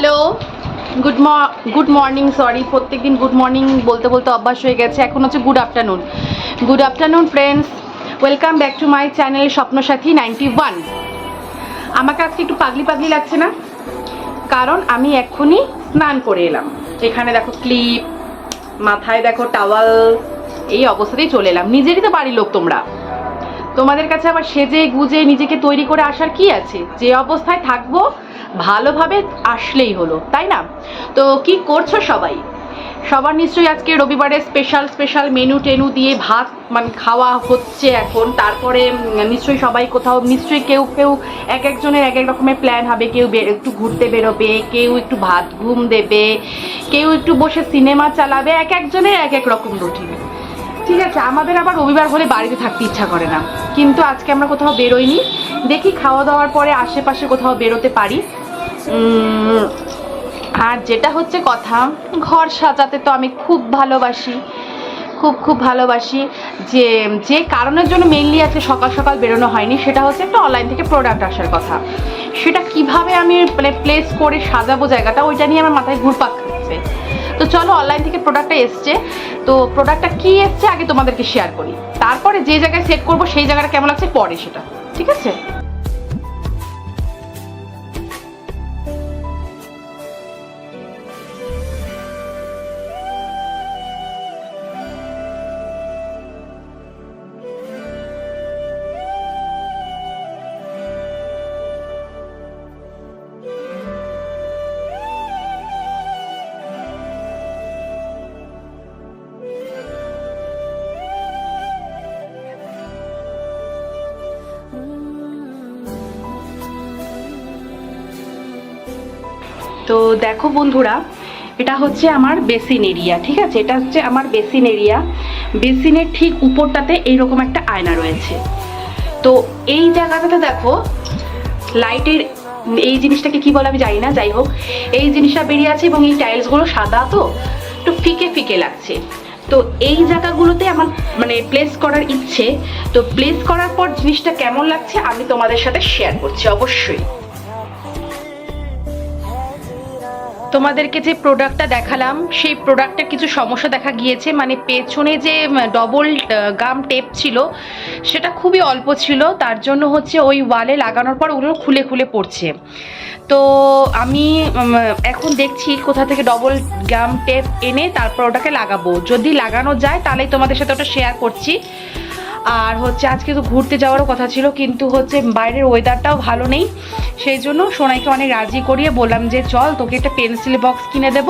Hello, good morning. Sorry, প্রত্যেকদিন good morning বলতে বলতে অভ্যাস হয়ে গেছে। এখন হচ্ছে good afternoon. Good afternoon friends, welcome back to my channel Swapnasathi 91। আমাকে আজকে একটু পাগলি পাগলি লাগছে না? কারণ আমি এক্ষুনি স্নান করে এলাম। এখানে দেখো ক্লিপ, মাথায় দেখো টাওয়াল, এই অবস্থাতেই চলে এলাম। নিজেরই তো বাড়ির লোক তোমরা, তোমাদের কাছে আবার সেজে গুজে নিজেকে তৈরি করে আসার কি আছে? যে অবস্থায় থাকবো ভালোভাবে আসলেই হলো, তাই না? তো কি করছো সবাই? সবার নিশ্চয়ই আজকে রবিবারে স্পেশাল মেনু টেনু দিয়ে ভাত মানে খাওয়া হচ্ছে এখন। তারপরে নিশ্চয়ই সবাই কোথাও, নিশ্চয়ই কেউ কেউ এক একজনের এক এক রকমের প্ল্যান হবে। কেউ একটু ঘুরতে বেরোবে, কেউ একটু ভাত ঘুম দেবে, কেউ একটু বসে সিনেমা চালাবে। এক একজনের এক এক রকম রুটিন। ঠিক আছে, আমাদের আবার রবিবার হলে বাড়িতে থাকতে ইচ্ছা করে না, কিন্তু আজকে আমরা কোথাও বেরোইনি। দেখি খাওয়া দাওয়ার পরে আশেপাশে কোথাও বেরোতে পারি। আর যেটা হচ্ছে কথা, ঘর সাজাতে তো আমি খুব ভালোবাসি, খুব ভালোবাসি। যে যে কারণের জন্য মেইনলি আজকে সকাল সকাল বেরোনো হয়নি, সেটা হচ্ছে একটা অনলাইন থেকে প্রোডাক্ট আসার কথা। সেটা কিভাবে আমি মানে প্লেস করে সাজাবো জায়গাটা, ওইটা নিয়ে আমার মাথায় ঘুরপাক খাচ্ছে। তো চলো, অনলাইন থেকে প্রোডাক্টটা এসছে। তো প্রোডাক্টটা কি এসছে আগে তোমাদেরকে শেয়ার করি, তারপরে যে জায়গায় সেট করবো সেই জায়গাটা কেমন লাগছে পরে সেটা, ঠিক আছে? তো দেখো বন্ধুরা, এটা হচ্ছে আমার বেসিন এরিয়া, ঠিক আছে? এটা হচ্ছে আমার বেসিন এরিয়া। বেসিনের ঠিক উপরটাতে এইরকম একটা আয়না রয়েছে। তো এই জায়গাটাতে দেখো লাইটের এই জিনিসটাকে কি বলে আমি জানি না, যাই হোক এই জিনিসটা বেরিয়ে আছে এবং এই টাইলসগুলো সাদা, তো একটু ফিকে ফিকে লাগছে। তো এই জায়গাগুলোতে আমার মানে প্লেস করার ইচ্ছে। তো প্লেস করার পর জিনিসটা কেমন লাগছে আমি তোমাদের সাথে শেয়ার করছি অবশ্যই। তোমাদেরকে যে প্রোডাক্টটা দেখালাম সেই প্রোডাক্টের কিছু সমস্যা দেখা গিয়েছে। মানে পেছনে যে ডবল গাম টেপ ছিল সেটা খুবই অল্প ছিল, তার জন্য হচ্ছে ওই ওয়ালে লাগানোর পর ওগুলো খুলে খুলে পড়ছে। তো আমি এখন দেখছি কোথা থেকে ডবল গাম টেপ এনে তারপর ওটাকে লাগাবো। যদি লাগানো যায় তাহলেই তোমাদের সাথে ওটা শেয়ার করছি। আর হচ্ছে আজকে তো ঘুরতে যাওয়ারও কথা ছিল, কিন্তু হচ্ছে বাইরের ওয়েদারটাও ভালো নেই। সেই জন্য সোনাইকে অনেক রাজি করিয়ে বললাম যে চল তোকে একটা পেন্সিল বক্স কিনে দেব,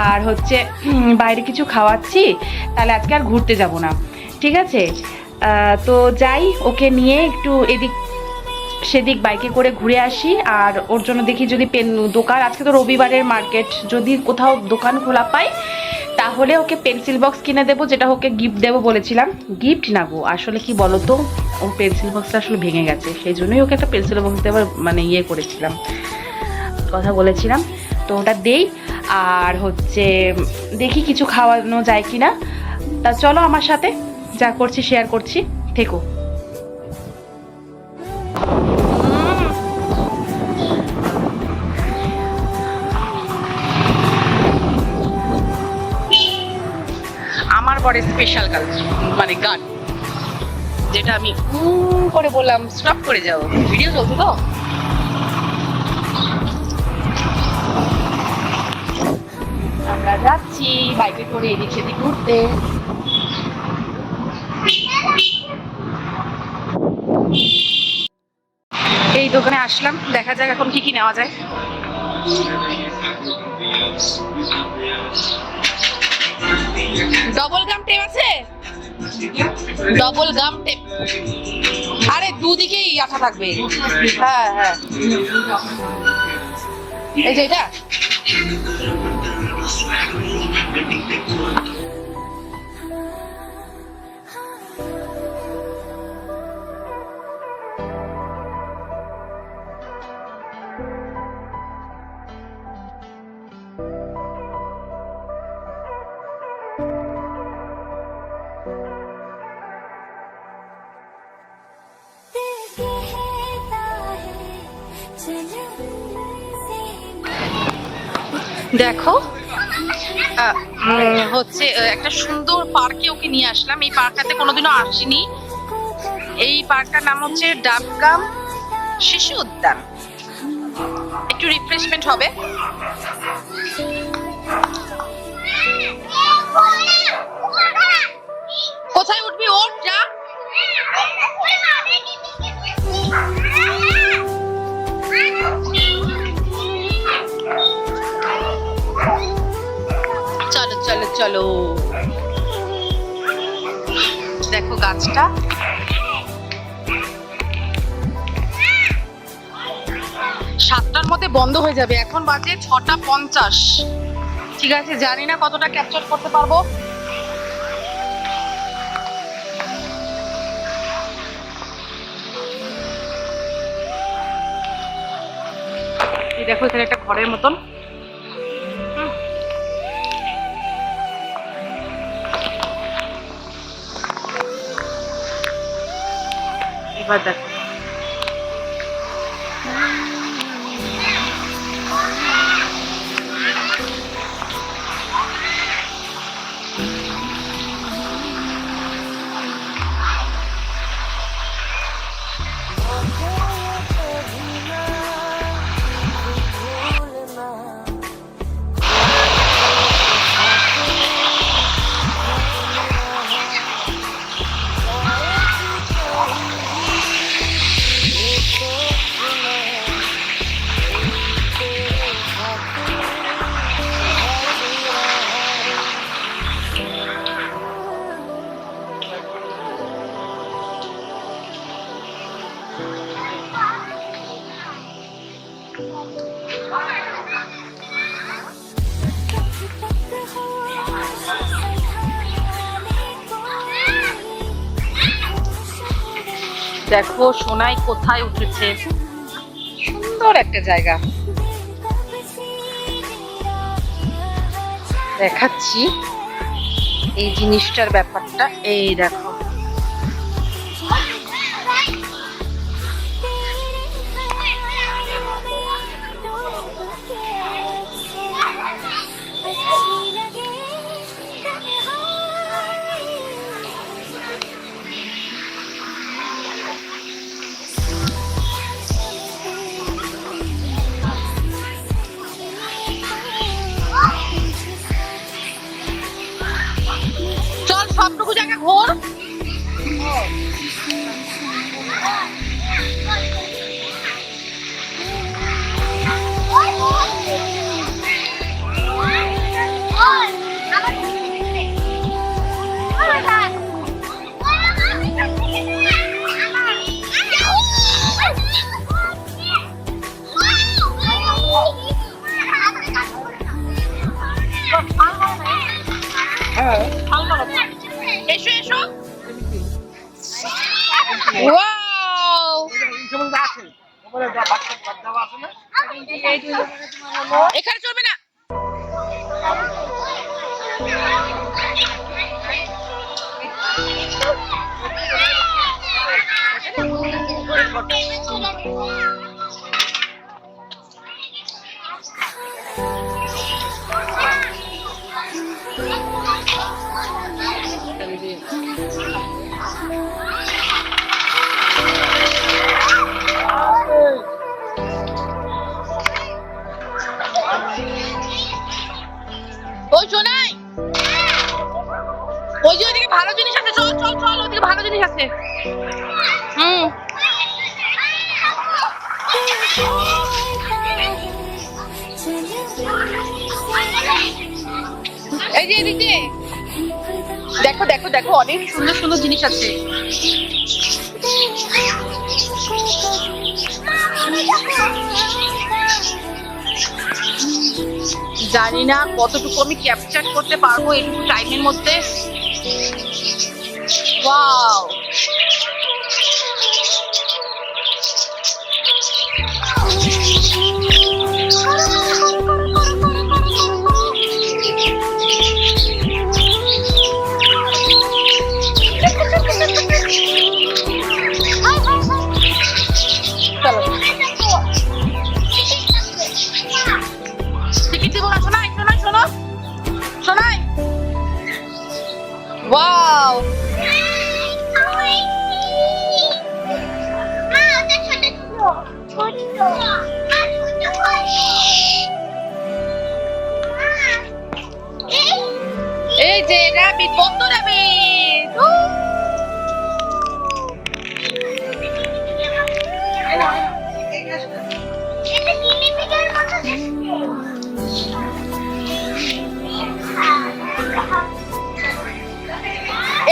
আর হচ্ছে বাইরে কিছু খাওয়াচ্ছি, তাহলে আজকে আর ঘুরতে যাব না, ঠিক আছে? তো যাই, ওকে নিয়ে একটু এদিক সেদিক বাইকে করে ঘুরে আসি। আর ওর জন্য দেখি যদি দোকান, আজকে তো রবিবারের মার্কেট, যদি কোথাও দোকান খোলা পাই তাহলে ওকে পেন্সিল বক্স কিনে দেবো, যেটা ওকে গিফট দেবো বলেছিলাম। গিফট না গো, আসলে কি বলতো, ও পেন্সিল বক্সটা আসলে ভেঙে গেছে, সেই জন্যই ওকে একটা পেন্সিল বক্স দেওয়ার মানে ইয়ে করেছিলাম, কথা বলেছিলাম। তো ওটা দেই। আর হচ্ছে দেখি কিছু খাওয়ানো যায় কিনা। তা চলো আমার সাথে, যা করছি শেয়ার করছি, থেকো। আমার পরে স্পেশাল মানে গান, যেটা আমি করে বললাম স্টপ করে যাও, ভিডিও চলছে তো। আমরা যাচ্ছি বাইকে করে এদিক সেদিক ঘুরতে। এই দোকানে আসলাম, দেখা যাক এখন কি কি নেওয়া যায়। ডবল গাম টেপ আছে? ডবল গাম টেপ, আরে দুদিকেই আঠা থাকবে। হ্যাঁ হ্যাঁ, এই যে এটা। দেখো হচ্ছে একটা সুন্দর পার্কে ওকে নিয়ে আসলাম। এই পার্কটাতে কোনোদিনও আসিনি। এই পার্কটার নাম হচ্ছে ডাবগ্রাম শিশু উদ্যান। একটু রিফ্রেশমেন্ট হবে। কোথায় উঠবি? ওঠ যা। চলো চলো চলো। দেখো গাছটা। 7টার মধ্যে বন্ধ হয়ে যাবে। এখন বাজে 6:50। ঠিক আছে, জানি না কতটা ক্যাপচার করতে পারবো। এই দেখো এখানে একটা ঘরের মতন। এবার দেখো দেখো সোনাই কোথায় উঠেছে। সুন্দর একটা জায়গা দেখাচ্ছি। এই জিনিসটার ব্যাপারটা এই দেখো। চল সবটুকু জায়গা ঘোর। এসো এসো। ওয়াও, এখানে চলবে না। ওই শোনাই, ওই যে ওইদিকে ভালো জিনিস আছে। চল চল চল, ওইদিকে ভালো জিনিস আছে। এই যে এদিকে দেখো দেখো দেখো, অনেক সুন্দর সুন্দর জিনিস আছে। জানি না কতটুকু আমি ক্যাপচার করতে পারবো এইটুকু টাইমের মধ্যে। ওয়াও, টিকিট দেবো না শোনাই। র্যাবিট, বন্ধ র্যাবিট।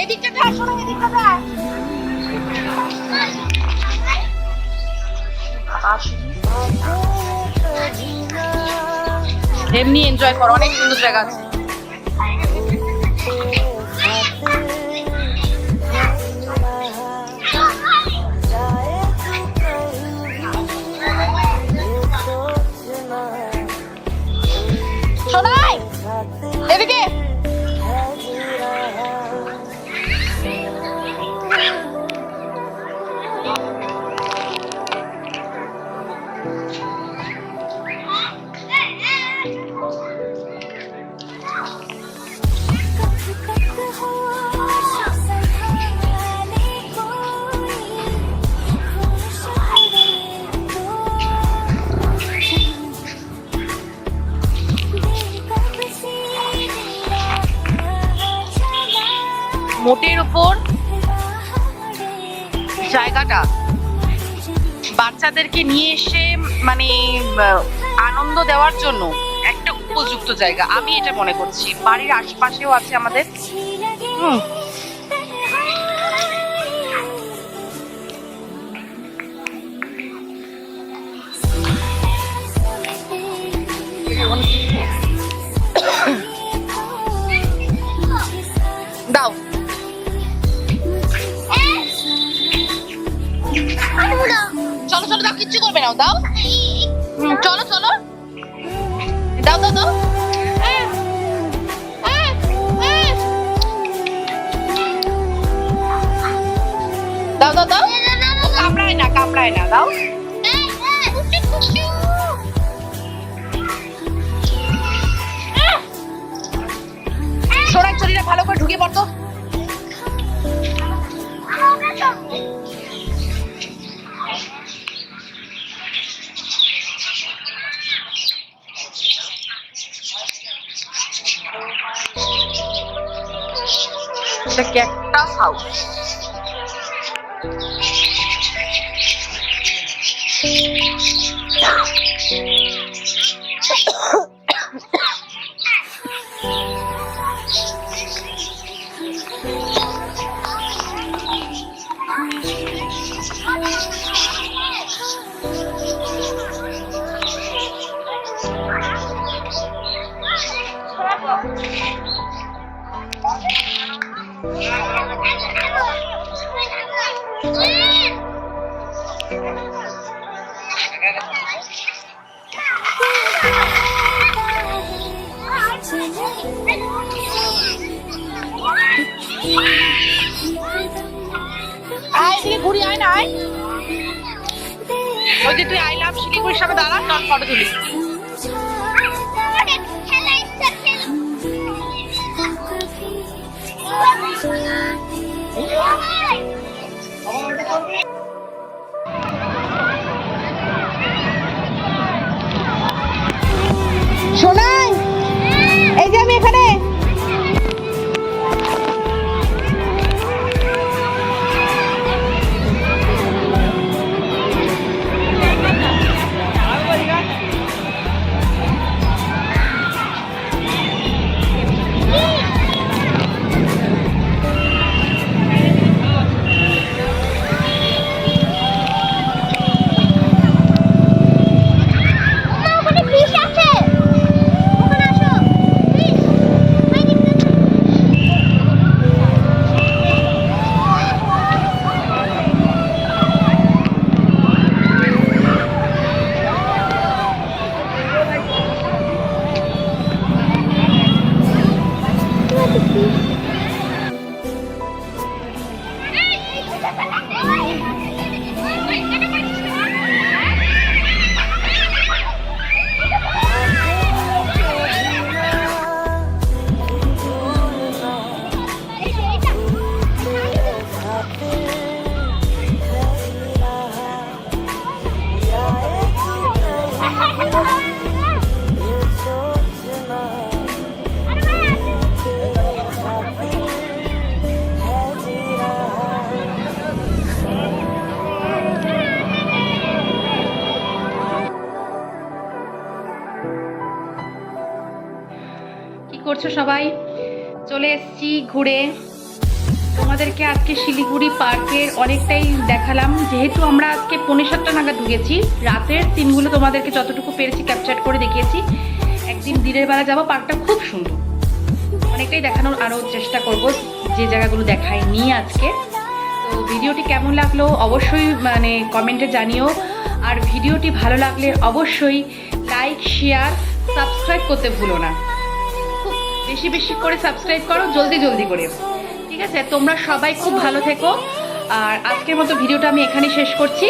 এদিকটাতে আসো না, এদিকটাতে এমনি এনজয় করো, অনেক সুন্দর জায়গা আছে। শোনাই এদিকে, মোটের উপর জায়গাটা বাচ্চাদেরকে নিয়ে এসে মানে আনন্দ দেওয়ার জন্য একটা উপযুক্ত জায়গা, আমি এটা মনে করছি। বাড়ির আশপাশেও আছে আমাদের। দাও চলো চলো, দাও, কিচ্ছু করবে না, দাও। চলো চলো, দাও দাও দাও। দাও দাও দাও, কামড়ায় না, কামড়ায় না, দাও। সোনার চুরিটা ভালো করে ঢুকে পড়তো। এটা ক্যাকটাস হাউস। ঘুরি আয় না, আয়। ওই যে তুই আই লাভ শিলিগুড়ির সামনে দাঁড়া, তোর ফটো তুলি। শোনাই, এই যে আমি এখানে। করছো সবাই? চলে এসেছি ঘুরে। তোমাদেরকে আজকে শিলিগুড়ি পার্কের অনেকটাই দেখালাম, যেহেতু আমরা আজকে 6:45 নাগাদ ঢুকেছি। রাতের সিনগুলো তোমাদেরকে যতটুকু পেরেছি ক্যাপচার করে দেখিয়েছি। একদিন দিনের বেলা যাবো, পার্কটা খুব সুন্দর, অনেকটাই দেখানোর আরও চেষ্টা করব যে জায়গাগুলো দেখাইনি আজকে। তো ভিডিওটি কেমন লাগলো অবশ্যই কমেন্টে জানিও। আর ভিডিওটি ভালো লাগলে অবশ্যই লাইক, শেয়ার, সাবস্ক্রাইব করতে ভুলো না। খুব বেশি বেশি করে সাবস্ক্রাইব করো, জলদি জলদি করে, ঠিক আছে? তোমরা সবাই খুব ভালো থেকো। আর আজকের মতো ভিডিওটা আমি এখানেই শেষ করছি।